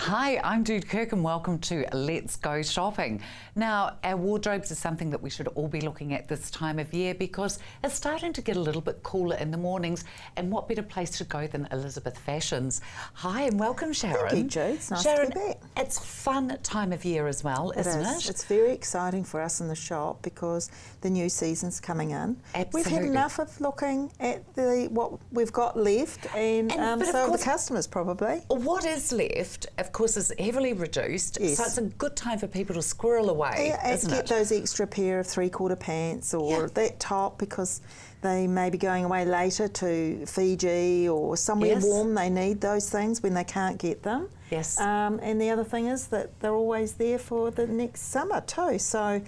Hi, I'm Jude Kirk and welcome to Let's Go Shopping. Now, our wardrobes are something that we should all be looking at this time of year because it's starting to get a little bit cooler in the mornings, and what better place to go than Elizabeth Fashions. Hi and welcome, Sharon. Thank you, Jude. It's nice Sharon, to be back. It's a fun time of year as well, isn't it? It's very exciting for us in the shop because the new season's coming in. Absolutely. We've had enough of looking at what we've got left, and so the customers probably. What is left, of course, is heavily reduced, Yes. so it's a good time for people to squirrel away, isn't get it? those extra pair of three-quarter pants or that top because they may be going away later to Fiji or somewhere warm. They need those things when they can't get them. Yes. And the other thing is that they're always there for the next summer too. So,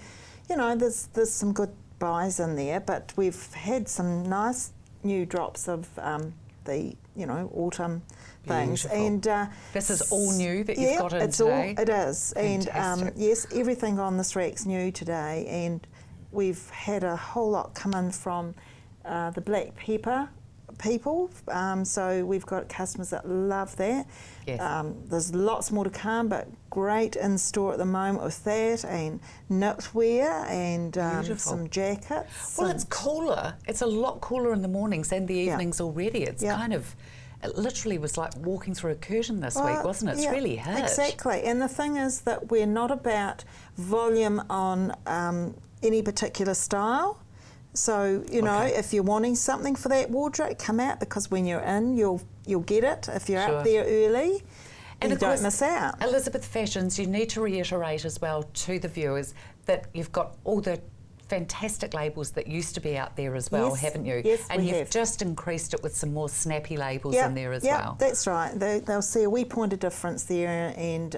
you know, there's some good buys in there, but we've had some nice new drops of the autumn things. And this is all new that you've got in today? It is. Fantastic. And yes, everything on this rack's new today, and we've had a whole lot come in from the black pepper people, so we've got customers that love that. Yes. There's lots more to come, but great in store at the moment with that, and knitwear and some jackets. Well, it's cooler. It's a lot cooler in the mornings and the evenings already. It's it literally was like walking through a curtain this week, wasn't it? It's really hit. Exactly. And the thing is that we're not about volume on any particular style. So, you know, if you're wanting something for that wardrobe, come out, because when you're in, you'll get it. If you're up there early, and you don't miss out. Elizabeth Fashions, you need to reiterate as well to the viewers that you've got all the fantastic labels that used to be out there as well, haven't you? Yes, and we you've have. just increased it with some more snappy labels in there as well. That's right. They'll see a wee point of difference there, and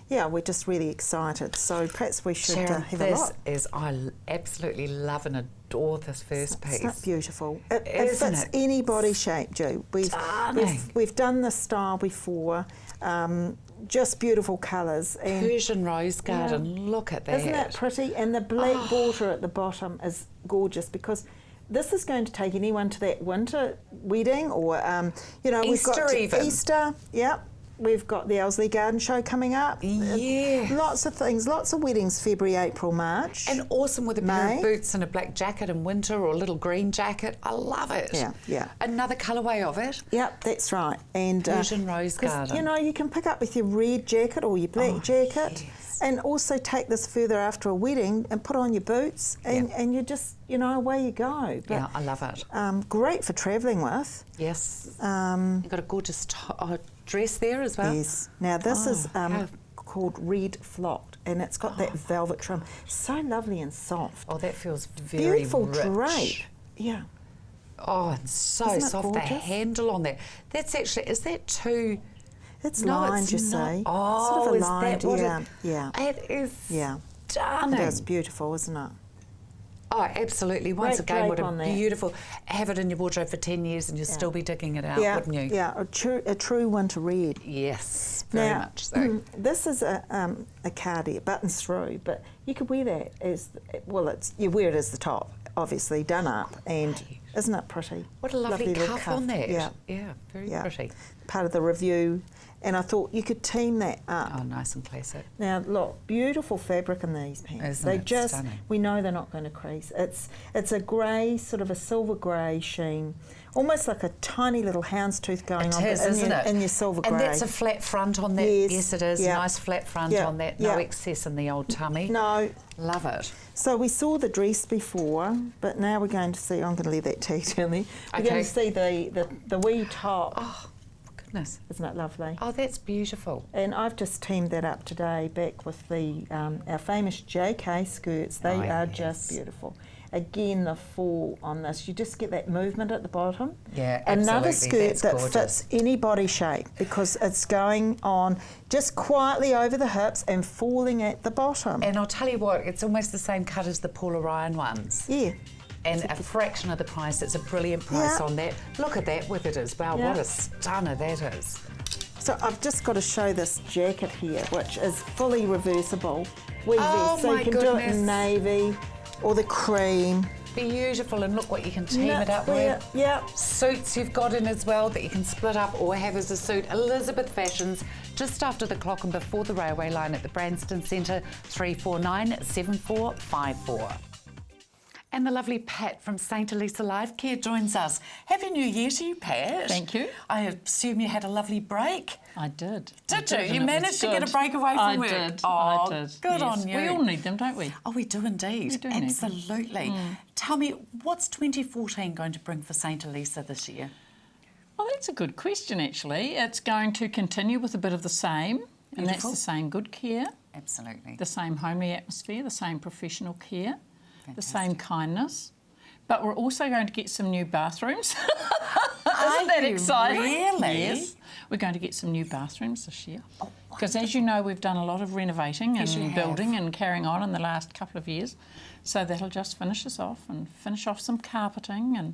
we're just really excited. So perhaps we should Sharon, have a look. I absolutely love and adore this first piece. It's not beautiful. It fits any body shape, Joe. We've done this style before. Just beautiful colours. Persian rose garden, look at that. Isn't that pretty? And the black border at the bottom is gorgeous, because this is going to take anyone to that winter wedding, or we've got Easter. Yep. We've got the Elsley Garden Show coming up. Yeah. Lots of things, lots of weddings, February, April, March. And awesome with a pair of boots and a black jacket in winter, or a little green jacket. I love it. Yeah. Another colourway of it. Yep, that's right. And Persian rose garden. You know, you can pick up with your red jacket or your black jacket. Yes. And also take this further after a wedding and put on your boots, and you just, away you go. But, I love it. Great for travelling with. Yes. You've got a gorgeous dress there as well. Yes. Now this is called Red Flocked, and it's got that velvet trim. So lovely and soft. Oh, that feels very beautiful rich. Drape. Yeah. Oh, and so soft. The handle on that. That's actually, is that too... It's lined, you see. Oh, sort of is lined, that what it is stunning. It is beautiful, isn't it? Oh, absolutely. Once again, what a beautiful... Have it in your wardrobe for 10 years and you'll still be digging it out, wouldn't you? Yeah, a true winter red. Yes, very much so. This is a cardi, it buttons through, but you could wear that as... Well, you wear it as the top, obviously, done up, and isn't it pretty? What a lovely cuff on that. Yeah, very pretty. Part of the review. And I thought you could team that up. Oh, nice and classic. Now, look, beautiful fabric in these pants. Isn't it stunning? We know they're not going to crease. It's a grey, sort of a silver grey sheen, almost like a tiny little houndstooth going on in your silver grey. And that's a flat front on that. Yes, it is. Nice flat front on that. No excess in the old tummy. No. Love it. So we saw the dress before, but now we're going to see... I'm going to leave that tag down there. We're going to see the wee top. Oh. Goodness. Isn't that lovely? Oh, that's beautiful. And I've just teamed that up today back with the our famous JK skirts. They are just beautiful. Again, the fall on this, you just get that movement at the bottom. Yeah, absolutely. Another skirt that fits any body shape, because it's going on just quietly over the hips and falling at the bottom. And I'll tell you what, it's almost the same cut as the Paula Ryan ones. Yeah. And a fraction of the price. It's a brilliant price on that. Look at that with it as well. What a stunner that is. So I've just got to show this jacket here, which is fully reversible. So you can do it in navy or the cream. Beautiful, and look what you can team it up with. Yep. Suits you've got in as well that you can split up or have as a suit. Elizabeth Fashions, just after the clock and before the railway line at the Branston Centre, 349 7454. And the lovely Pat from St Elisa Life Care joins us. Happy New Year to you, Pat. Thank you. I assume you had a lovely break. I did. Did you? You managed to get a break away from work? I did. Good yes. on you. We all need them, don't we? Oh, we do indeed. We do Absolutely. need them. Tell me, what's 2014 going to bring for St Elisa this year? Well, that's a good question, actually. It's going to continue with a bit of the same, and that's the same good care, Absolutely. the same homely atmosphere, the same professional care, the same Fantastic. kindness. But we're also going to get some new bathrooms. Are Isn't that you exciting? really? Yes. We're going to get some new bathrooms this year. Oh, Because as you know, we've done a lot of renovating Yes, you and have. building and carrying on in the last couple of years. So that'll just finish us off and finish off some carpeting and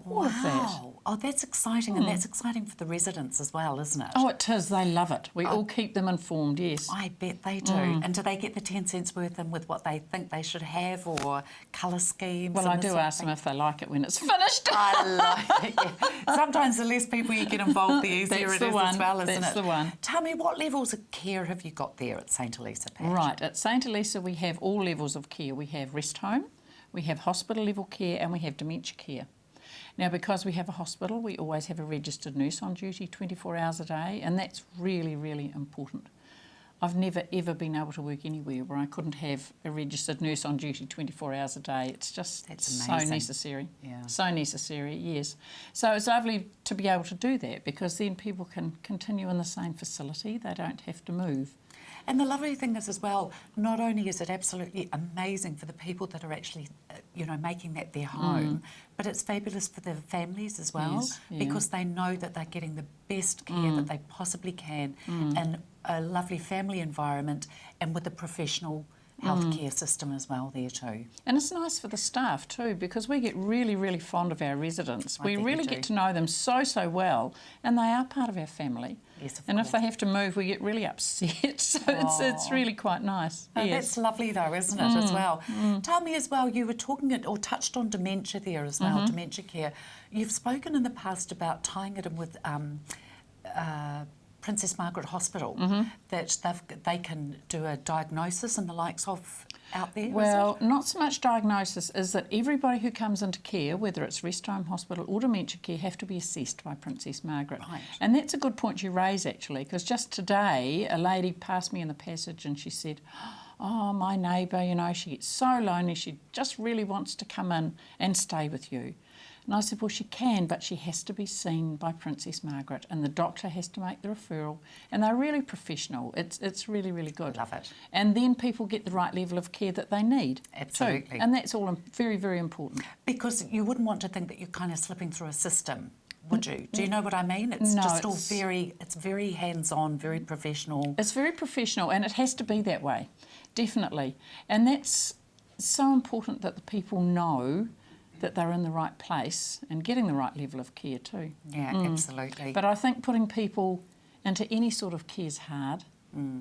all of that. Wow. Oh, that's exciting, and that's exciting for the residents as well, isn't it? Oh, it is. They love it. We all keep them informed, yes. I bet they do. And do they get the 10 cents worth in with what they think they should have, or colour schemes? Well, and I this do sort of ask them thing? if they like it when it's finished. I like it. Yeah. Sometimes the less people you get involved, the easier That's it the is one. as well, isn't That's it? the one. Tell me, what levels of care have you got there at St Elisa, Pat? Right, at St Elisa we have all levels of care. We have rest home, we have hospital level care, and we have dementia care. Now, because we have a hospital, we always have a registered nurse on duty 24 hours a day, and that's really, really important. I've never ever been able to work anywhere where I couldn't have a registered nurse on duty 24 hours a day. It's just That's so amazing. necessary. Yeah. So necessary, yes. So it's lovely to be able to do that, because then people can continue in the same facility. They don't have to move. And the lovely thing is as well, not only is it absolutely amazing for the people that are actually, making that their home, but it's fabulous for the families as well, Yes, yeah. because they know that they're getting the best care that they possibly can in a lovely family environment and with a professional healthcare system as well there too. And it's nice for the staff too, because we get really, really fond of our residents. I We bet you really do. get to know them so, so well, and they are part of our family. Yes, of and course. if they have to move, we get really upset. So it's really quite nice. Oh, yes. that's lovely though, isn't it, as well? Tell me as well, you were talking or touched on dementia there as well, dementia care. You've spoken in the past about tying it in with Princess Margaret Hospital, that they can do a diagnosis and the likes of out there, Well, not so much diagnosis, is that everybody who comes into care, whether it's rest home, hospital or dementia care, have to be assessed by Princess Margaret. Right. And that's a good point you raise, actually, because just today a lady passed me in the passage and she said, oh, my neighbour, she gets so lonely, she just really wants to come in and stay with you. And I said, well, she can, but she has to be seen by Princess Margaret, and the doctor has to make the referral. And they're really professional. It's really, really good. Love it. And then people get the right level of care that they need. Absolutely. Too. And that's all very, very important. Because you wouldn't want to think that you're kind of slipping through a system, would you? Do you know what I mean? It's No, just all it's- it's very hands-on, very professional. It's very professional, and it has to be that way, definitely. And that's so important that the people know that they're in the right place and getting the right level of care too. Yeah, absolutely. But I think putting people into any sort of care is hard.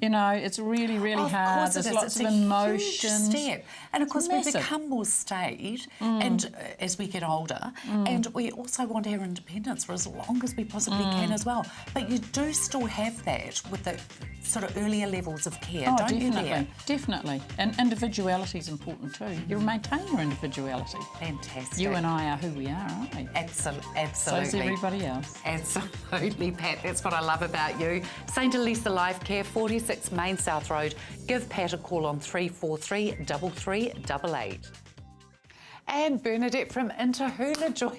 It's really, really Of hard. course it There's is. lots It's of a emotions. huge step. And of course we massive. become more staid and as we get older, and we also want our independence for as long as we possibly can as well. But you do still have that with the sort of earlier levels of care, Oh, don't you definitely, there? definitely. And individuality is important too. You maintain your individuality. Fantastic. You and I are who we are, aren't we? Absolutely. So is everybody else. Absolutely, Pat. That's what I love about you. St Elisa Life Care, 46 Main South Road. Give Pat a call on 343 3388. And Bernadette from Intahula joins.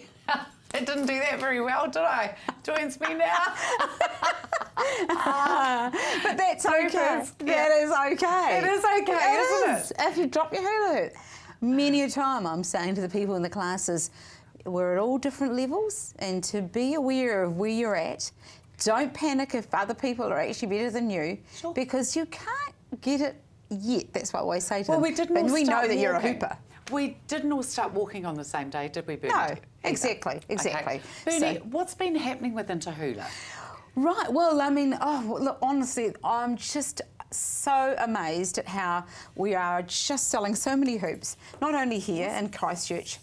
I didn't do that very well, did I? Joins me now. But that's okay. Bloopers. That is okay. It is okay, isn't it? If you drop your hula hoop. Many a time I'm saying to the people in the classes, we're at all different levels, and to be aware of where you're at. Don't panic if other people are actually better than you, Sure. because you can't get it yet. That's what I always say to Well, them. we didn't But all we know start that you're a walking. hooper. We didn't all start walking on the same day, did we, Bernadette? No, exactly. Okay. Bernie, what's been happening with Intahula? Right, well, I mean, look, honestly, I'm just so amazed at how we are just selling so many hoops, not only here in Christchurch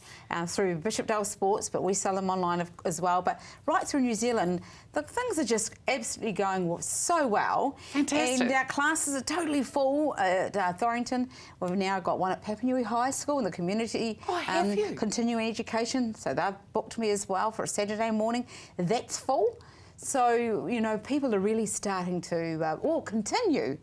through Bishopdale Sports, but we sell them online as well, but right through New Zealand. The things are just absolutely going so well. Fantastic. And our classes are totally full at Thorrington. We've now got one at Papanui High School in the community continuing education, so they've booked me as well for a Saturday morning. That's full. So, you know, people are really starting to, continue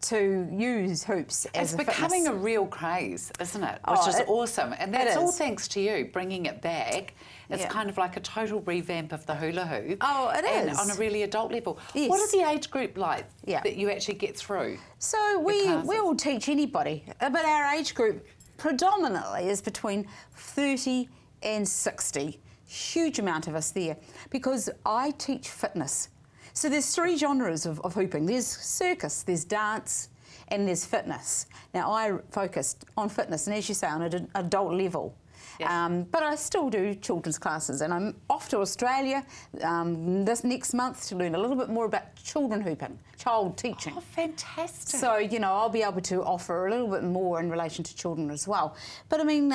to use hoops as It's becoming a real craze, isn't it? Which is awesome. And that's all thanks to you bringing it back. It's kind of like a total revamp of the hula hoop. Oh, it is. And on a really adult level. Yes. What is the age group like that you actually get through? So we will teach anybody, but our age group predominantly is between 30 and 60. Huge amount of us there, because I teach fitness. So there's three genres of hooping. There's circus, there's dance, and there's fitness. Now I focused on fitness, and as you say, on an adult level. Yes. But I still do children's classes, and I'm off to Australia this next month to learn a little bit more about children hooping, child teaching. Oh, fantastic. So, you know, I'll be able to offer a little bit more in relation to children as well. But I mean,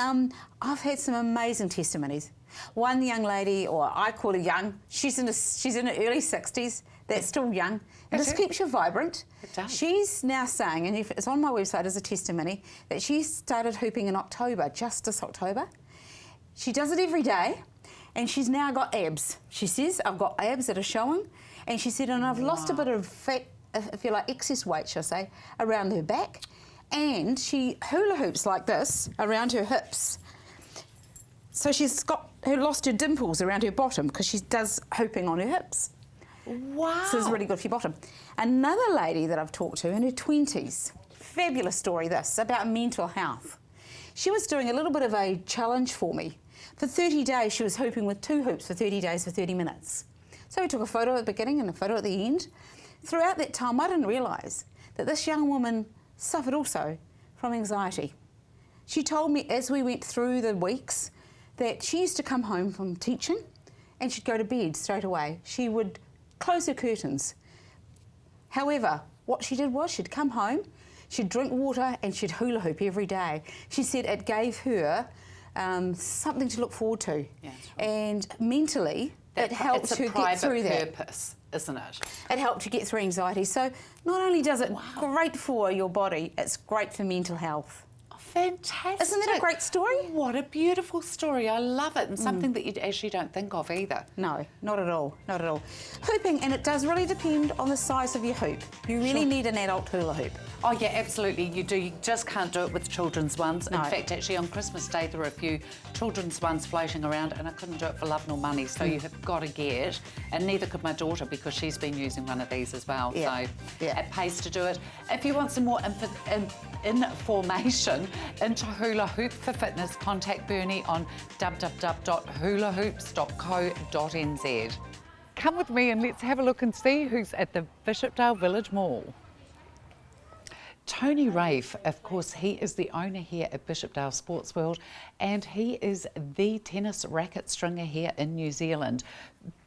I've had some amazing testimonies. One young lady, or I call her young, she's in her early 60s. That's still young. And this keeps you vibrant. It does. She's now saying, and it's on my website as a testimony, that she started hooping in October, just this October. She does it every day, and she's now got abs. She says, I've got abs that are showing. And she said, and I've lost a bit of fat, if you like, excess weight, shall I say, around her back. And she hula hoops like this around her hips. So she's lost her dimples around her bottom because she does hooping on her hips. Wow. So it's really good for your bottom. Another lady that I've talked to in her 20s, fabulous story this, about mental health. She was doing a little bit of a challenge for me. For 30 days, she was hooping with 2 hoops for 30 days for 30 minutes. So we took a photo at the beginning and a photo at the end. Throughout that time, I didn't realise that this young woman suffered also from anxiety. She told me as we went through the weeks that she used to come home from teaching and she'd go to bed straight away. She would close her curtains. However, what she did was she'd come home, she'd drink water and she'd hula hoop every day. She said it gave her something to look forward to. Yeah, right. And mentally, it helped her get through that. It's a private purpose, isn't it? It helped to get through anxiety. So not only does it great for your body, it's great for mental health. Fantastic. Isn't that a great story? What a beautiful story. I love it. And something that you actually don't think of either. No, not at all. Not at all. Hooping, and it does really depend on the size of your hoop. You really need an adult hula hoop. Oh, yeah, absolutely. You do. You just can't do it with children's ones. No. In fact, actually, on Christmas Day, there were a few children's ones floating around, and I couldn't do it for love nor money. So you have got to get, and neither could my daughter because she's been using one of these as well. Yeah. So it pays to do it. If you want some more information into hula hoop for fitness, contact Bernie on www.hulahoops.co.nz. Come with me and let's have a look and see who's at the Bishopdale Village Mall. Tony Rafe, of course, he is the owner here at Bishopdale Sports World, and he is the tennis racket stringer here in New Zealand.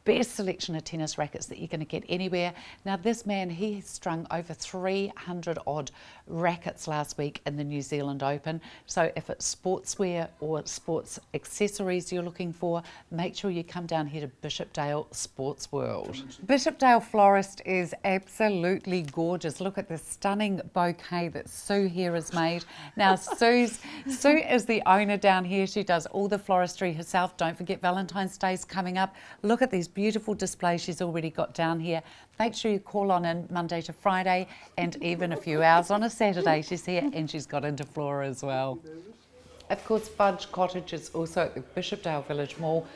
Best selection of tennis rackets that you're going to get anywhere. Now, this man, he has strung over 300 odd rackets last week in the New Zealand Open. So if it's sportswear or sports accessories you're looking for, make sure you come down here to Bishopdale Sports World. Bishopdale Florist is absolutely gorgeous. Look at the stunning bouquet that Sue here has made. Now, Sue is the owner down here. She does all the floristry herself. Don't forget Valentine's Day's coming up. Look at these beautiful displays she's already got down here. Make sure you call on in Monday to Friday, and even a few hours on a Saturday she's here, and she's got into flora as well. Of course, Fudge Cottage is also at the Bishopdale Village Mall.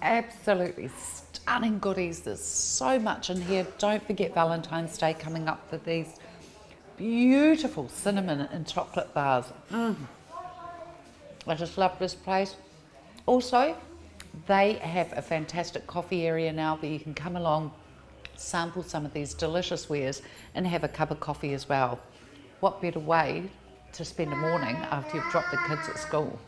Absolutely stunning goodies. There's so much in here. Don't forget Valentine's Day coming up with these beautiful cinnamon and chocolate bars. I just love this place. Also, they have a fantastic coffee area now where you can come along, sample some of these delicious wares and have a cup of coffee as well. What better way to spend a morning after you've dropped the kids at school?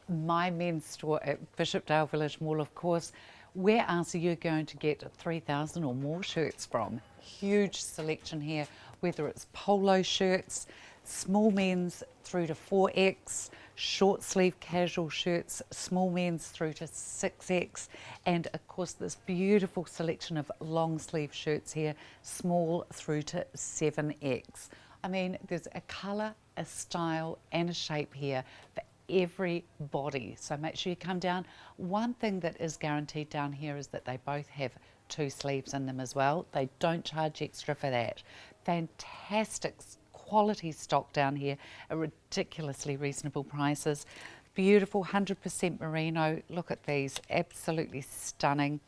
My men's store at Bishopdale Village Mall, of course. Where else are you going to get 3,000 or more shirts from? huge selection here, whether it's polo shirts, small men's through to 4X, short sleeve casual shirts, small men's through to 6X, and of course this beautiful selection of long sleeve shirts here, small through to 7X. I mean, there's a colour, a style and a shape here for every body, so make sure you come down. One thing that is guaranteed down here is that they both have 2 sleeves in them as well. They don't charge extra for that. Fantastic quality stock down here at ridiculously reasonable prices. Beautiful 100% merino. Look at these, absolutely stunning.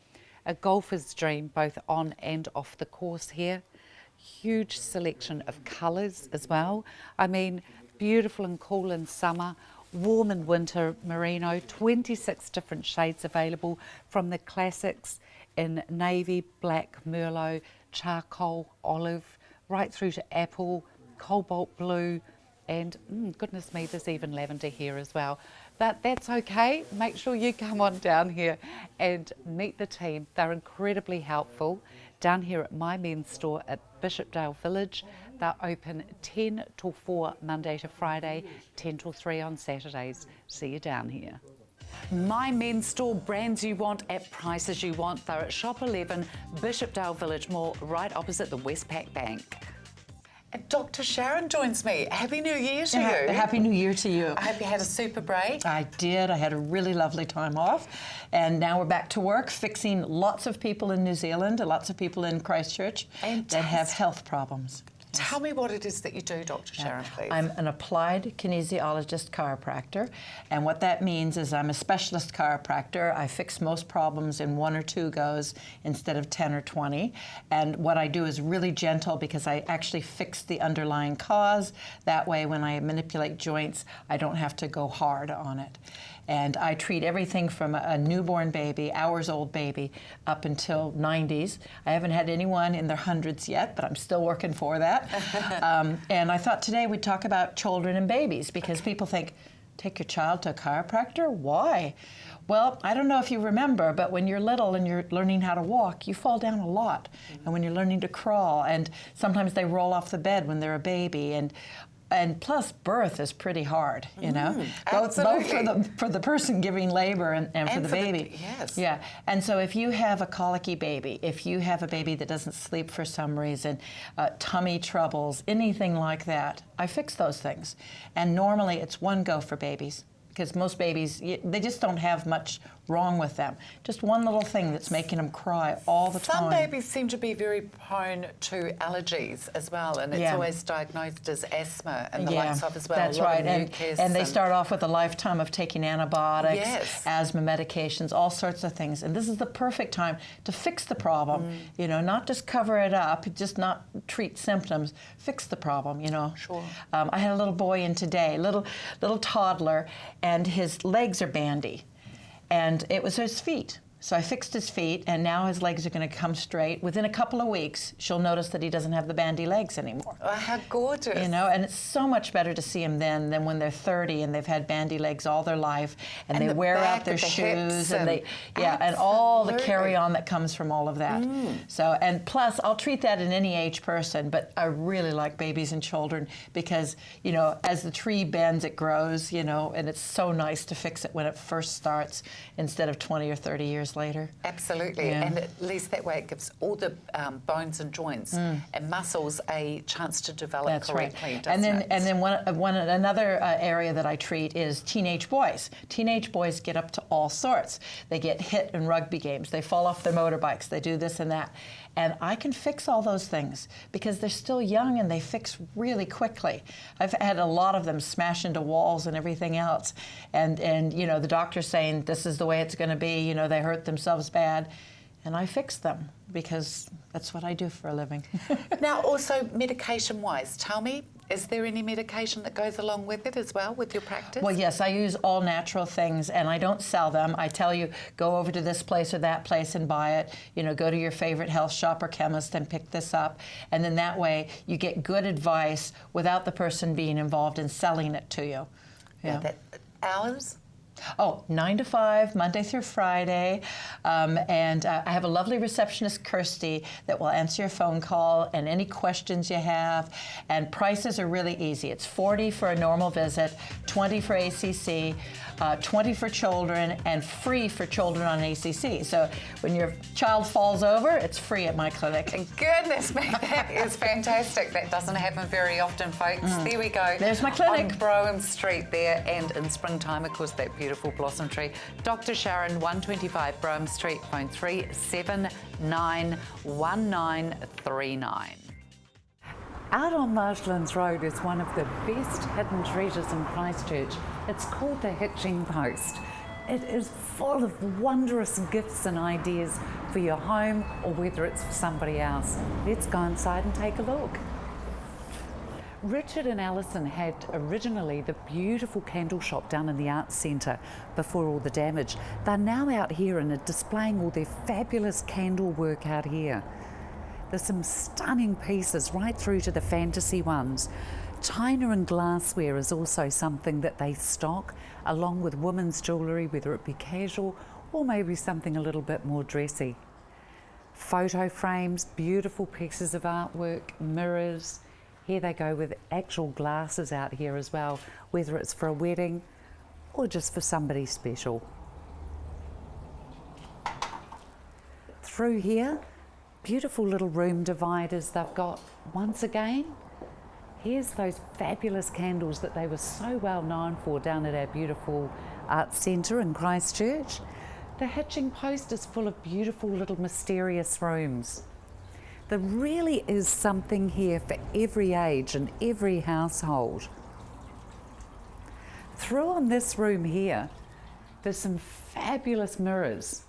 A golfer's dream both on and off the course here. Huge selection of colours as well. I mean, beautiful and cool in summer, warm in winter merino. 26 different shades available, from the classics in navy, black, merlot, charcoal, olive, right through to apple, cobalt blue, and goodness me, there's even lavender here as well. But that's okay. Make sure you come on down here and meet the team. They're incredibly helpful. Down here at My Men's store at Bishopdale Village, they're open 10 till 4 Monday to Friday, 10 till 3 on Saturdays. See you down here. My Men's store, brands you want at prices you want. They're at Shop 11, Bishopdale Village Mall, right opposite the Westpac Bank. And Dr. Sharon joins me. Happy New Year to you. Happy New Year to you. I hope you had a super break. I did. I had a really lovely time off. And now we're back to work, fixing lots of people in New Zealand, lots of people in Christchurch that have health problems. Tell me what it is that you do, Dr. Sharon, please. I'm an applied kinesiologist chiropractor, and what that means is I'm a specialist chiropractor. I fix most problems in 1 or 2 goes instead of 10 or 20. And what I do is really gentle because I actually fix the underlying cause. That way, when I manipulate joints, I don't have to go hard on it. And I treat everything from a newborn baby, hours-old baby, up until 90s. I haven't had anyone in their hundreds yet, but I'm still working for that. And I thought today we'd talk about children and babies, because people think, take your child to a chiropractor? Why? Well, I don't know if you remember, but when you're little and you're learning how to walk, you fall down a lot. And when you're learning to crawl, and sometimes they roll off the bed when they're a baby, and plus, birth is pretty hard, you know, both for the person giving labor and for the baby. Yes. Yeah. And so if you have a colicky baby, if you have a baby that doesn't sleep for some reason, tummy troubles, anything like that, I fix those things. And normally it's 1 go for babies, because most babies, they just don't have much wrong with them. Just one little thing that's making them cry all the time. Some babies seem to be very prone to allergies as well, and it's always diagnosed as asthma and the likes of as well. That's right, and they start off with a lifetime of taking antibiotics, asthma medications, all sorts of things. And this is the perfect time to fix the problem, you know, not just cover it up, just not treat symptoms, fix the problem, you know. Sure. I had a little boy in today, little toddler, and his legs are bandy. And it was his feet. So I fixed his feet, and now his legs are going to come straight. Within a couple of weeks, she'll notice that he doesn't have the bandy legs anymore. Oh, how gorgeous. You know, and it's so much better to see him then than when they're 30 and they've had bandy legs all their life, and they wear out their shoes, and they, and all the carry-on that comes from all of that. So, and plus, I'll treat that in any age person, but I really like babies and children because, you know, as the tree bends, it grows, you know, and it's so nice to fix it when it first starts instead of 20 or 30 years later. Absolutely, and at least that way it gives all the bones and joints and muscles a chance to develop correctly. And then another area that I treat is teenage boys. Teenage boys get up to all sorts. They get hit in rugby games. They fall off their motorbikes. They do this and that. And I can fix all those things because they're still young and they fix really quickly. I've had a lot of them smash into walls and everything else. And you know, the doctor's saying this is the way it's going to be. You know, they hurt themselves bad. And I fix them because that's what I do for a living. Now, also medication-wise, tell me, is there any medication that goes along with it as well, with your practice? Well, yes, I use all natural things, and I don't sell them. I tell you, go over to this place or that place and buy it. You know, go to your favorite health shop or chemist and pick this up. And then that way, you get good advice without the person being involved in selling it to you. Hours? Oh, 9 to 5, Monday through Friday. And I have a lovely receptionist, Kirsty, that will answer your phone call and any questions you have. And prices are really easy. It's $40 for a normal visit, $20 for ACC, $20 for children, and free for children on ACC. So when your child falls over, it's free at my clinic. Goodness me, that is fantastic. That doesn't happen very often, folks. There we go. There's my clinic. On Brougham Street there, and in springtime, of course, that beautiful blossom tree. Dr. Sharon, 125 Brougham Street, phone 3791939. Out on Marshlands Road is one of the best hidden treasures in Christchurch. It's called the Hitching Post. It is full of wondrous gifts and ideas for your home or whether it's for somebody else. Let's go inside and take a look. Richard and Alison had originally the beautiful candle shop down in the Arts Centre before all the damage. They're now out here and are displaying all their fabulous candle work out here. There's some stunning pieces right through to the fantasy ones. China and glassware is also something that they stock, along with women's jewellery, whether it be casual or maybe something a little bit more dressy. Photo frames, beautiful pieces of artwork, mirrors. Here they go with actual glasses out here as well, whether it's for a wedding or just for somebody special. Through here, beautiful little room dividers they've got once again. Here's those fabulous candles that they were so well known for down at our beautiful Arts Centre in Christchurch. The Hitching Post is full of beautiful little mysterious rooms. There really is something here for every age and every household. Through on this room here, there's some fabulous mirrors.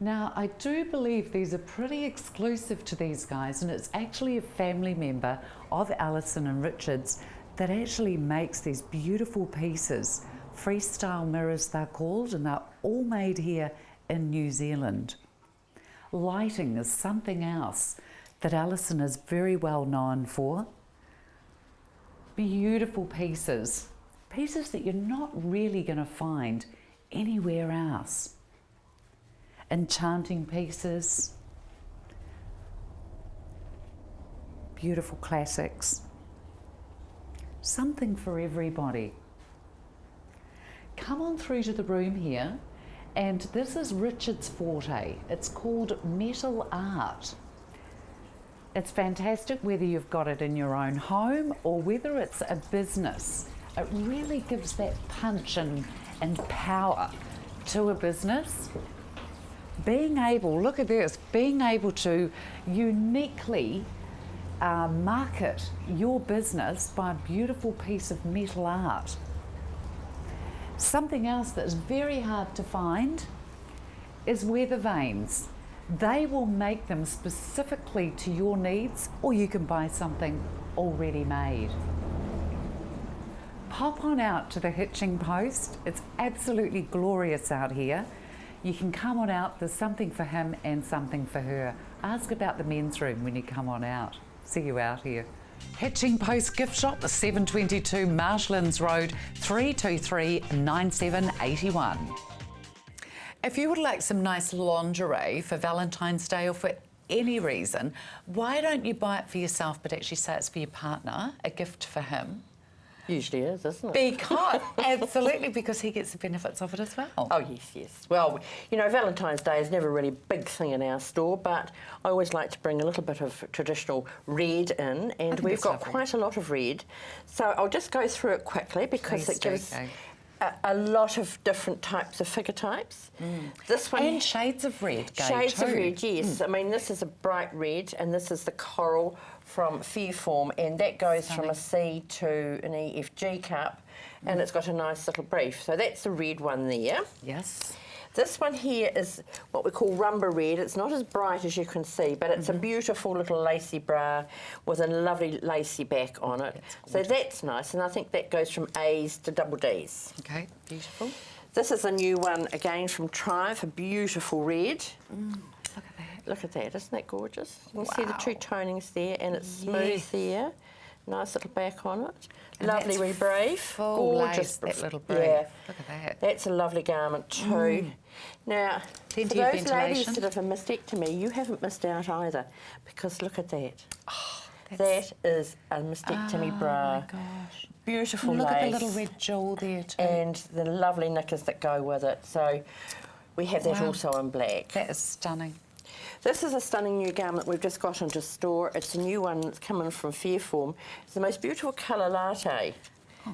Now, I do believe these are pretty exclusive to these guys, and it's actually a family member of Alison and Richard's that actually makes these beautiful pieces. Freestyle mirrors they're called, and they're all made here in New Zealand. Lighting is something else that Alison is very well known for. Beautiful pieces, pieces that you're not really going to find anywhere else. Enchanting pieces, beautiful classics, something for everybody. Come on through to the room here, and this is Richard's forte. It's called metal art. It's fantastic whether you've got it in your own home or whether it's a business. It really gives that punch and power to a business. Being able, look at this, being able to uniquely market your business by a beautiful piece of metal art. Something else that's very hard to find is weather vanes. They will make them specifically to your needs, or you can buy something already made. Pop on out to the Hitching Post. It's absolutely glorious out here. You can come on out, there's something for him and something for her. Ask about the men's room when you come on out. See you out here. Hitching Post Gift Shop, 722 Marshlands Road, 323 9781. If you would like some nice lingerie for Valentine's Day or for any reason, why don't you buy it for yourself but actually say it's for your partner, a gift for him? Usually is, isn't it? Because, absolutely, because he gets the benefits of it as well. Oh, yes, yes. Well, you know, Valentine's Day is never really a big thing in our store, but I always like to bring a little bit of traditional red in, and we've got quite a lot of red. So I'll just go through it quickly because it gives a lot of different types of figure types. This one... And shades of red, Gay, Shades of red, yes. I mean, this is a bright red, and this is the coral from Fairform, and that goes from a C to an EFG cup, and it's got a nice little brief. So that's the red one there. Yes. This one here is what we call rumba red. It's not as bright as you can see, but it's a beautiful little lacy bra with a lovely lacy back on it. So that's nice, and I think that goes from A's to double D's. Okay, beautiful. This is a new one, again, from Triumph, a beautiful red. Look at that. Look at that, isn't that gorgeous? You can see the two tonings there, and it's smooth there. Nice little back on it. And Lovely that's rebrief. full Gorgeous. lace, that little brief. Yeah. Look at that. That's a lovely garment too. Now, Plenty for of those ladies ventilation. that have a mastectomy, you haven't missed out either, because look at that. That's- That is a mastectomy bra. Oh my gosh. Beautiful Look lace. at the little red jewel there too. And the lovely knickers that go with it. So we have that Wow. also in black. That is stunning. This is a stunning new garment we've just got into store. It's a new one that's coming from Fairform. It's the most beautiful colour latte.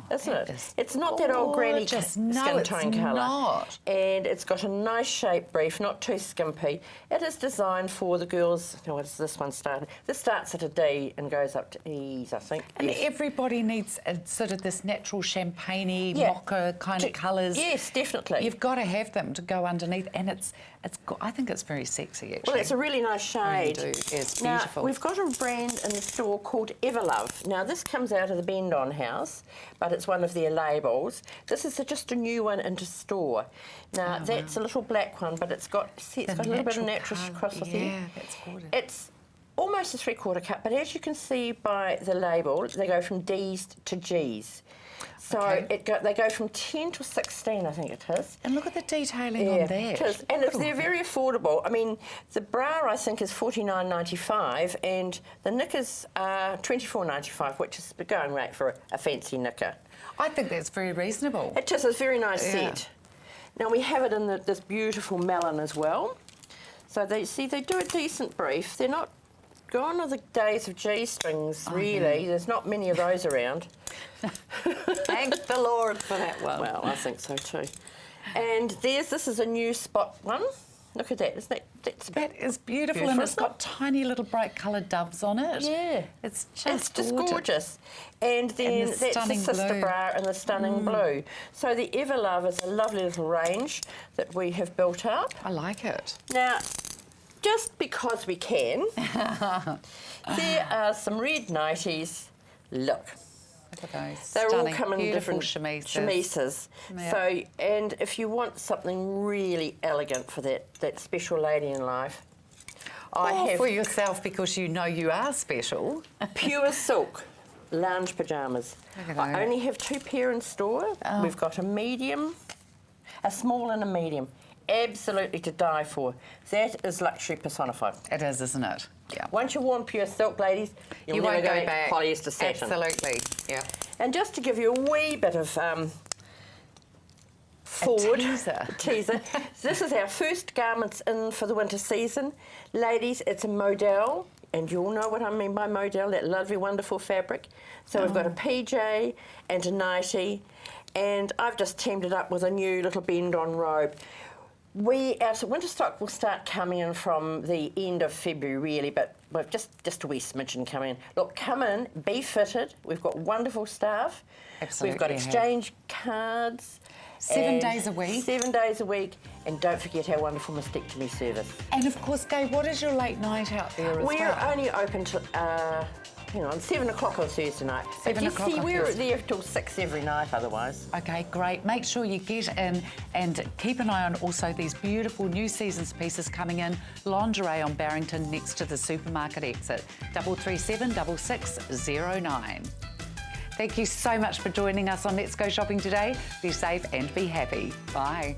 Isn't that it? is It's not that old granny gorgeous. skin No, it's tone colour. not. And it's got a nice shape brief, not too skimpy. It is designed for the girls. No, what's this one starting? This starts at a D and goes up to E's, I think. And Yes. everybody needs sort of this natural champagne-y, Yeah. mocha kind of colours. Yes, definitely. You've got to have them to go underneath, and I think it's very sexy actually. Well, it's a really nice shade. really do. It's Now, beautiful. we've got a brand in the store called Everlove. Now, this comes out of the Bend On house, but it's one of their labels. This is just a new one into store. Now, that's a little black one, but it's got a little bit of natural colour. cross with it. Yeah, that's gorgeous. It's almost a three-quarter cut, but as you can see by the label, they go from D's to G's. So Okay. they go from 10 to 16, I think it is. And look at the detailing on that. It is. And Look at they're all very affordable. I mean, the bra I think is $49.95, and the knickers are $24.95, which is the going rate for a fancy knicker. I think that's very reasonable. It just is a very nice Yeah. set. Now we have it in this beautiful melon as well. So they do a decent brief. They're not gone are the days of G-strings, really. There's not many of those around. Thank the Lord for that one. Well, I think so too. And this is a new spot one. Look at that. That is beautiful, and Beautiful, it's isn't got tiny little bright coloured doves on it. Yeah. It's It's just just gorgeous. gorgeous. And then the that's the stunning sister blue. bra in the stunning blue. So the Everlove is a lovely little range that we have built up. I like it. Now, just because we can, there are some red 90s. Look. Look at those. They're all stunning, come in beautiful different chemises. Yeah. So, and if you want something really elegant for that special lady in life, I Or have for yourself, because you know you are special. pure silk lounge pyjamas. Look at I that. only have 2 pair in store. We've got a medium, a small and a medium. Absolutely to die for. That is luxury personified. It is, isn't it? Yeah. Once you've worn pure silk, ladies, you'll You never won't go go back. polyester satin. Absolutely. Yeah. And just to give you a wee bit of forward teaser. this is our first garments in for the winter season. Ladies, it's a modal, and you all know what I mean by modal, that lovely, wonderful fabric. So we've got a PJ and a nightie, and I've just teamed it up with a new little bend-on robe. Our winter stock will start coming in from the end of February, really, but we've just a wee smidgen come in. Look, come in, be fitted. We've got wonderful staff. Absolutely We've got have. exchange cards. 7 and days a week. 7 days a week. And don't forget our wonderful mastectomy service. And of course, Gay, what is your late night out there as We're well? only open till, 7 o'clock on Thursday night. 7 But o'clock you see, on we're Thursday. there till 6 every night otherwise. Okay, great. Make sure you get in and keep an eye on also these beautiful new seasons pieces coming in. Lingerie on Barrington next to the supermarket exit. 337 6609. Thank you so much for joining us on Let's Go Shopping today. Be safe and be happy. Bye.